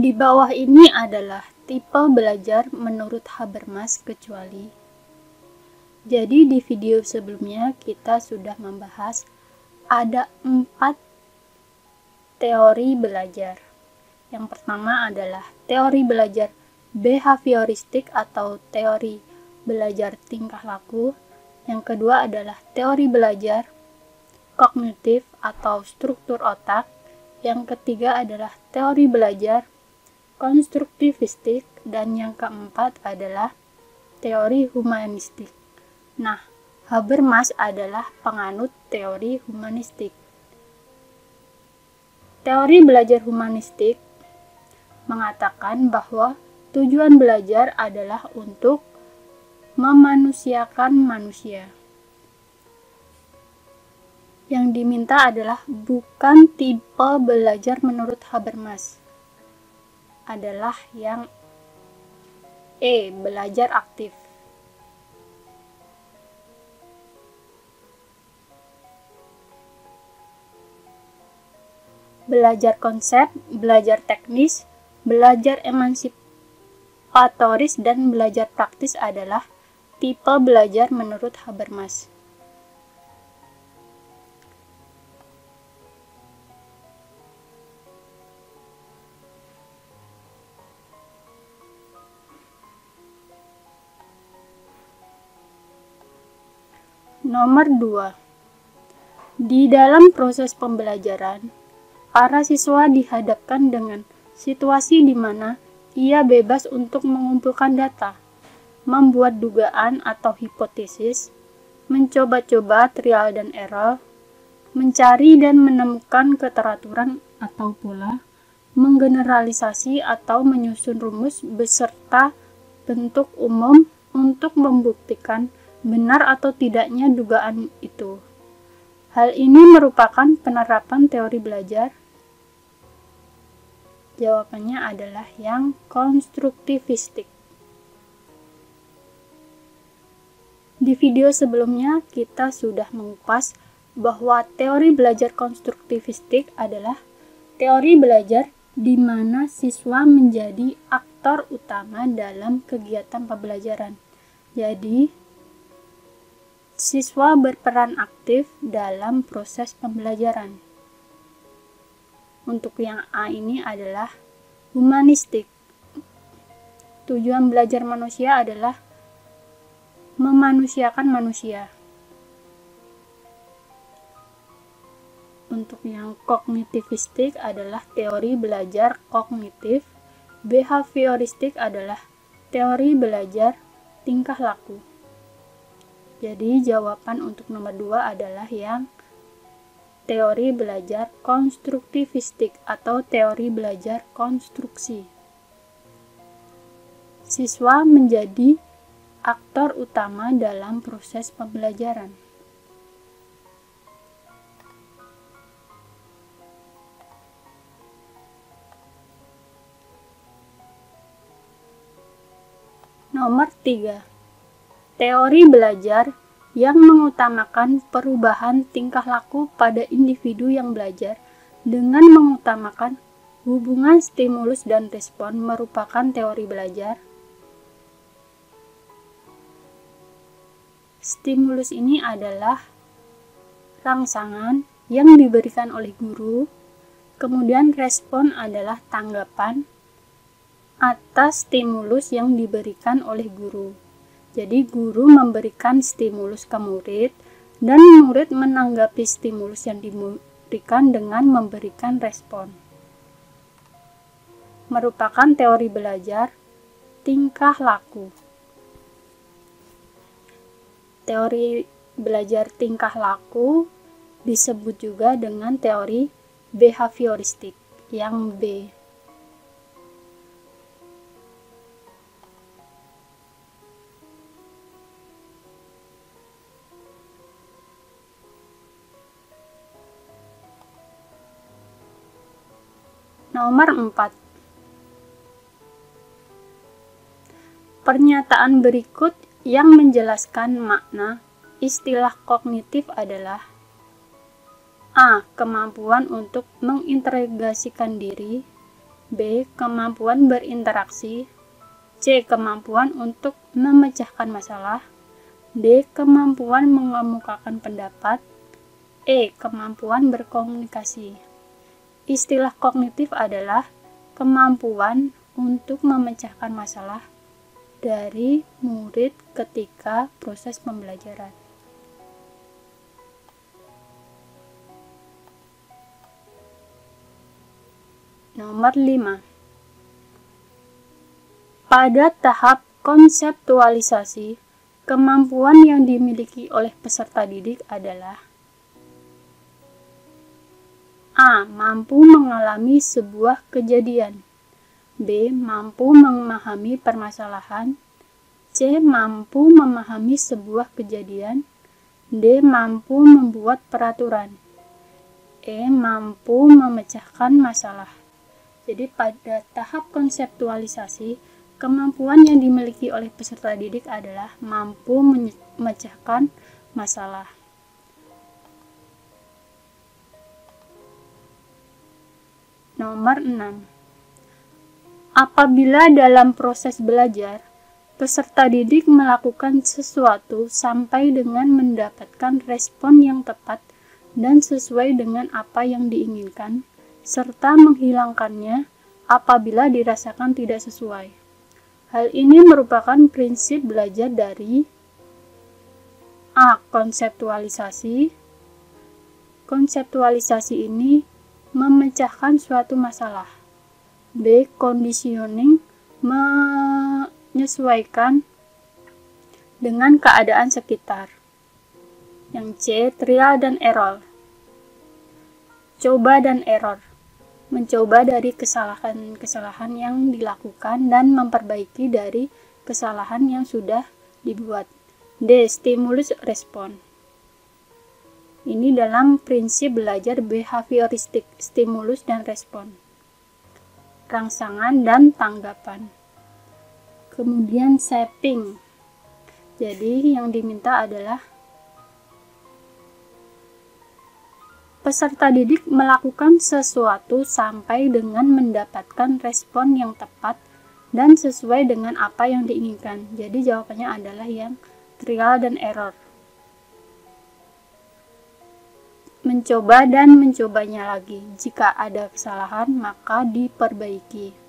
Di bawah ini adalah tipe belajar menurut Habermas kecuali. Jadi di video sebelumnya kita sudah membahas ada 4 teori belajar. Yang pertama adalah teori belajar behavioristik atau teori belajar tingkah laku. Yang kedua adalah teori belajar kognitif atau struktur otak. Yang ketiga adalah teori belajar konstruktivistik, dan yang keempat adalah teori humanistik. Nah, Habermas adalah penganut teori humanistik. Teori belajar humanistik mengatakan bahwa tujuan belajar adalah untuk memanusiakan manusia. Yang diminta adalah bukan tipe belajar menurut Habermas, adalah yang belajar aktif. Belajar konsep, belajar teknis, belajar emansipatoris, dan belajar praktis adalah tipe belajar menurut Habermas. Nomor 2. Di dalam proses pembelajaran, para siswa dihadapkan dengan situasi di mana ia bebas untuk mengumpulkan data, membuat dugaan atau hipotesis, mencoba-coba trial dan error, mencari dan menemukan keteraturan atau pola, menggeneralisasi atau menyusun rumus beserta bentuk umum untuk membuktikan benar atau tidaknya dugaan itu. Hal ini merupakan penerapan teori belajar. Jawabannya adalah yang konstruktivistik. Di video sebelumnya kita sudah mengupas bahwa teori belajar konstruktivistik adalah teori belajar di mana siswa menjadi aktor utama dalam kegiatan pembelajaran. Jadi, siswa berperan aktif dalam proses pembelajaran. Untuk yang A ini adalah humanistik. Tujuan belajar manusia adalah memanusiakan manusia. Untuk yang kognitivistik adalah teori belajar kognitif. Behavioristik adalah teori belajar tingkah laku. Jadi jawaban untuk nomor 2 adalah yang teori belajar konstruktivistik atau teori belajar konstruksi. Siswa menjadi aktor utama dalam proses pembelajaran. Nomor 3. Teori belajar yang mengutamakan perubahan tingkah laku pada individu yang belajar dengan mengutamakan hubungan stimulus dan respon merupakan teori belajar. Stimulus ini adalah rangsangan yang diberikan oleh guru, kemudian respon adalah tanggapan atas stimulus yang diberikan oleh guru. Jadi guru memberikan stimulus ke murid dan murid menanggapi stimulus yang diberikan dengan memberikan respon. Merupakan teori belajar tingkah laku. Teori belajar tingkah laku disebut juga dengan teori behavioristik yang B. Nomor 4. Pernyataan berikut yang menjelaskan makna istilah kognitif adalah A. Kemampuan untuk mengintegrasikan diri. B. Kemampuan berinteraksi. C. Kemampuan untuk memecahkan masalah. D. Kemampuan mengemukakan pendapat. E. Kemampuan berkomunikasi. Istilah kognitif adalah kemampuan untuk memecahkan masalah dari murid ketika proses pembelajaran. Nomor 5. Pada tahap konseptualisasi, kemampuan yang dimiliki oleh peserta didik adalah A. Mampu mengalami sebuah kejadian. B. Mampu memahami permasalahan. C. Mampu memahami sebuah kejadian. D. Mampu membuat peraturan. E. Mampu memecahkan masalah. Jadi pada tahap konseptualisasi, kemampuan yang dimiliki oleh peserta didik adalah mampu memecahkan masalah. Nomor 6. Apabila dalam proses belajar, peserta didik melakukan sesuatu sampai dengan mendapatkan respon yang tepat dan sesuai dengan apa yang diinginkan, serta menghilangkannya apabila dirasakan tidak sesuai. Hal ini merupakan prinsip belajar dari A. Konseptualisasi. Konseptualisasi ini memecahkan suatu masalah. B. Conditioning, menyesuaikan dengan keadaan sekitar. Yang C. Trial dan error, coba dan error, mencoba dari kesalahan-kesalahan yang dilakukan dan memperbaiki dari kesalahan yang sudah dibuat. D. Stimulus respon. Ini dalam prinsip belajar behavioristik, stimulus dan respon, rangsangan dan tanggapan. Kemudian shaping. Jadi yang diminta adalah peserta didik melakukan sesuatu sampai dengan mendapatkan respon yang tepat dan sesuai dengan apa yang diinginkan. Jadi jawabannya adalah yang trial dan error. Mencoba dan mencobanya lagi. Jika ada kesalahan, maka diperbaiki.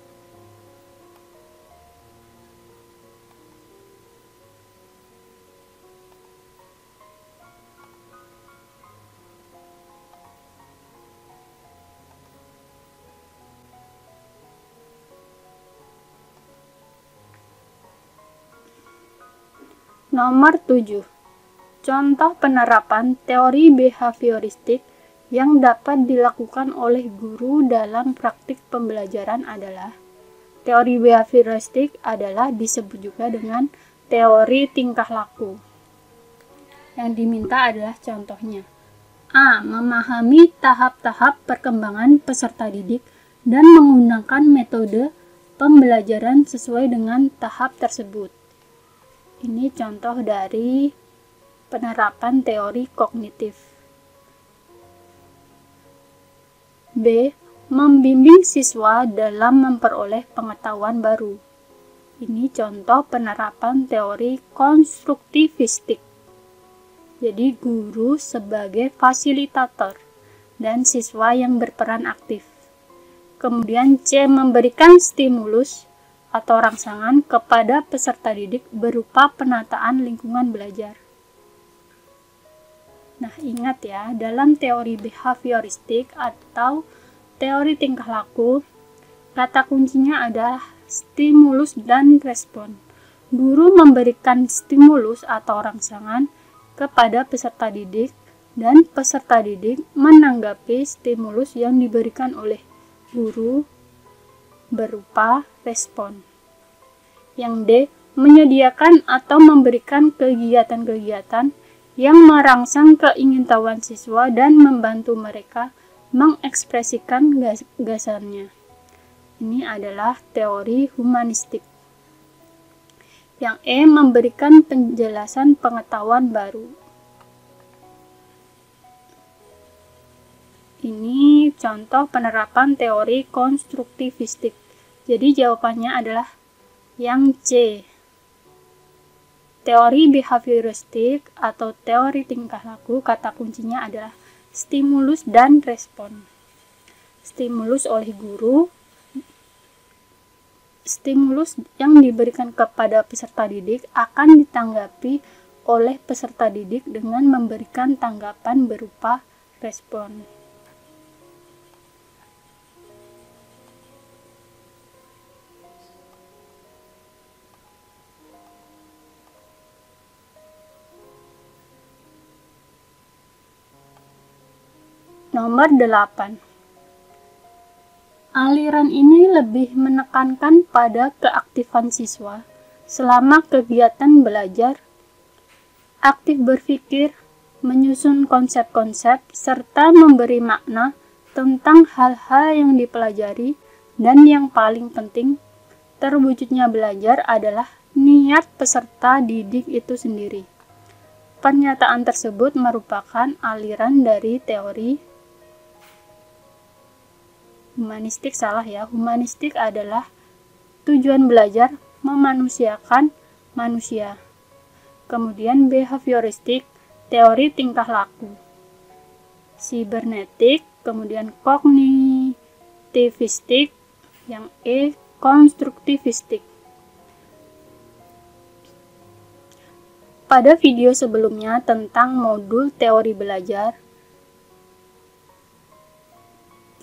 Nomor 7. Contoh penerapan teori behavioristik yang dapat dilakukan oleh guru dalam praktik pembelajaran adalah teori behavioristik adalah disebut juga dengan teori tingkah laku. Yang diminta adalah contohnya. A. Memahami tahap-tahap perkembangan peserta didik dan menggunakan metode pembelajaran sesuai dengan tahap tersebut. Ini contoh dari penerapan teori kognitif. B. Membimbing siswa dalam memperoleh pengetahuan baru. Ini contoh penerapan teori konstruktivistik. Jadi guru sebagai fasilitator dan siswa yang berperan aktif. Kemudian C. Memberikan stimulus atau rangsangan kepada peserta didik berupa penataan lingkungan belajar. Nah, ingat ya, dalam teori behavioristik atau teori tingkah laku, kata kuncinya adalah stimulus dan respon. Guru memberikan stimulus atau rangsangan kepada peserta didik dan peserta didik menanggapi stimulus yang diberikan oleh guru berupa respon. Yang D. Menyediakan atau memberikan kegiatan-kegiatan yang merangsang keingintahuan siswa dan membantu mereka mengekspresikan gagasannya. Ini adalah teori humanistik. Yang E. Memberikan penjelasan pengetahuan baru. Ini contoh penerapan teori konstruktivistik. Jadi jawabannya adalah yang C. Teori behavioristik atau teori tingkah laku, kata kuncinya adalah stimulus dan respon. Stimulus oleh guru, stimulus yang diberikan kepada peserta didik akan ditanggapi oleh peserta didik dengan memberikan tanggapan berupa respon. Nomor 8. Aliran ini lebih menekankan pada keaktifan siswa selama kegiatan belajar, aktif berpikir, menyusun konsep-konsep, serta memberi makna tentang hal-hal yang dipelajari, dan yang paling penting, terwujudnya belajar adalah niat peserta didik itu sendiri. Pernyataan tersebut merupakan aliran dari teori humanistik. Humanistik adalah tujuan belajar memanusiakan manusia. Kemudian behavioristik, teori tingkah laku. Sibernetik, kemudian kognitivistik, yang E, konstruktivistik. Pada video sebelumnya tentang modul teori belajar,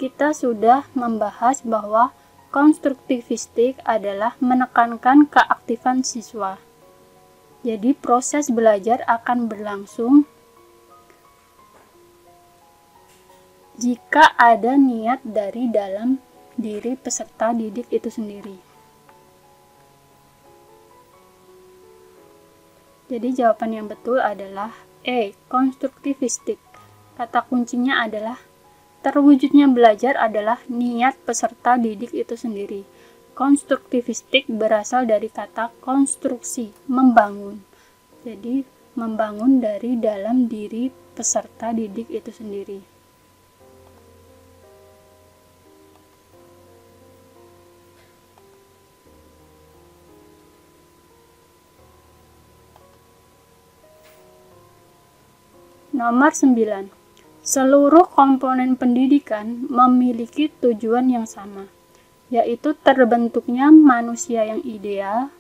kita sudah membahas bahwa konstruktivistik adalah menekankan keaktifan siswa. Jadi proses belajar akan berlangsung jika ada niat dari dalam diri peserta didik itu sendiri. Jadi jawaban yang betul adalah E, konstruktivistik. Kata kuncinya adalah terwujudnya belajar adalah niat peserta didik itu sendiri. Konstruktivistik berasal dari kata konstruksi, membangun. Jadi, membangun dari dalam diri peserta didik itu sendiri. Nomor 9. Seluruh komponen pendidikan memiliki tujuan yang sama, yaitu terbentuknya manusia yang ideal,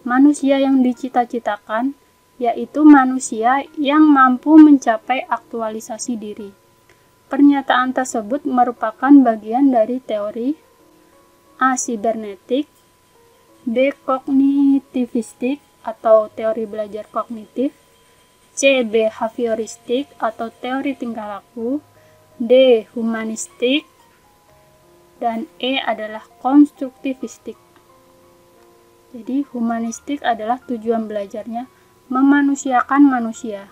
manusia yang dicita-citakan, yaitu manusia yang mampu mencapai aktualisasi diri. Pernyataan tersebut merupakan bagian dari teori A. Sibernetik, B. Kognitivistik atau teori belajar kognitif, C. Behavioristik atau teori tingkah laku, D. Humanistik, dan E adalah konstruktivistik. Jadi humanistik adalah tujuan belajarnya memanusiakan manusia.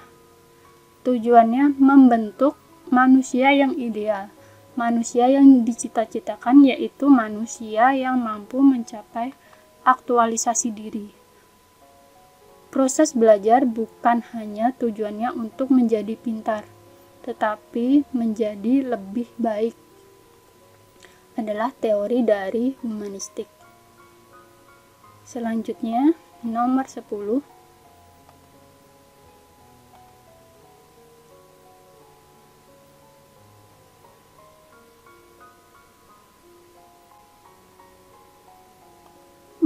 Tujuannya membentuk manusia yang ideal, manusia yang dicita-citakan, yaitu manusia yang mampu mencapai aktualisasi diri. Proses belajar bukan hanya tujuannya untuk menjadi pintar, tetapi menjadi lebih baik. Adalah teori dari humanistik. Selanjutnya, nomor 10.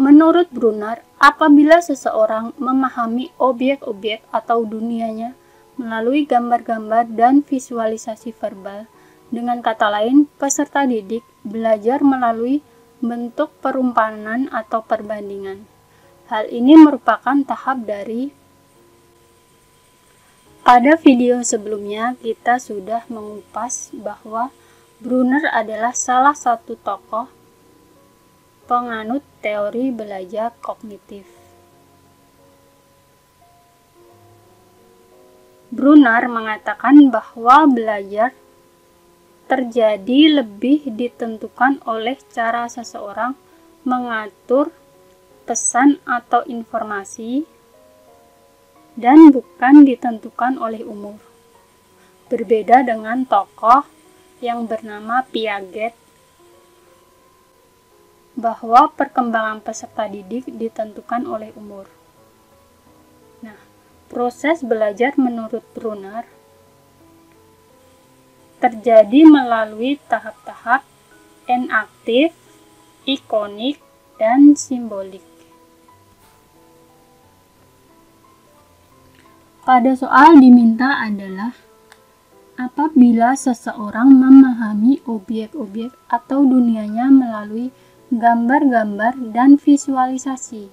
Menurut Brunner, apabila seseorang memahami objek-objek atau dunianya melalui gambar-gambar dan visualisasi verbal, dengan kata lain, peserta didik belajar melalui bentuk perumpamaan atau perbandingan. Hal ini merupakan tahap dari. Pada video sebelumnya, kita sudah mengupas bahwa Brunner adalah salah satu tokoh penganut teori belajar kognitif. Brunner mengatakan bahwa belajar terjadi lebih ditentukan oleh cara seseorang mengatur pesan atau informasi dan bukan ditentukan oleh umur. Berbeda dengan tokoh yang bernama Piaget. bahwa perkembangan peserta didik ditentukan oleh umur. Nah, proses belajar menurut Brunner terjadi melalui tahap-tahap enaktif, ikonik, dan simbolik. Pada soal diminta adalah apabila seseorang memahami objek-objek atau dunianya melalui gambar-gambar dan visualisasi.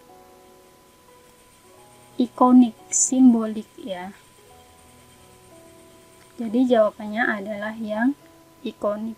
Ikonik, simbolik ya. Jadi jawabannya adalah yang ikonik.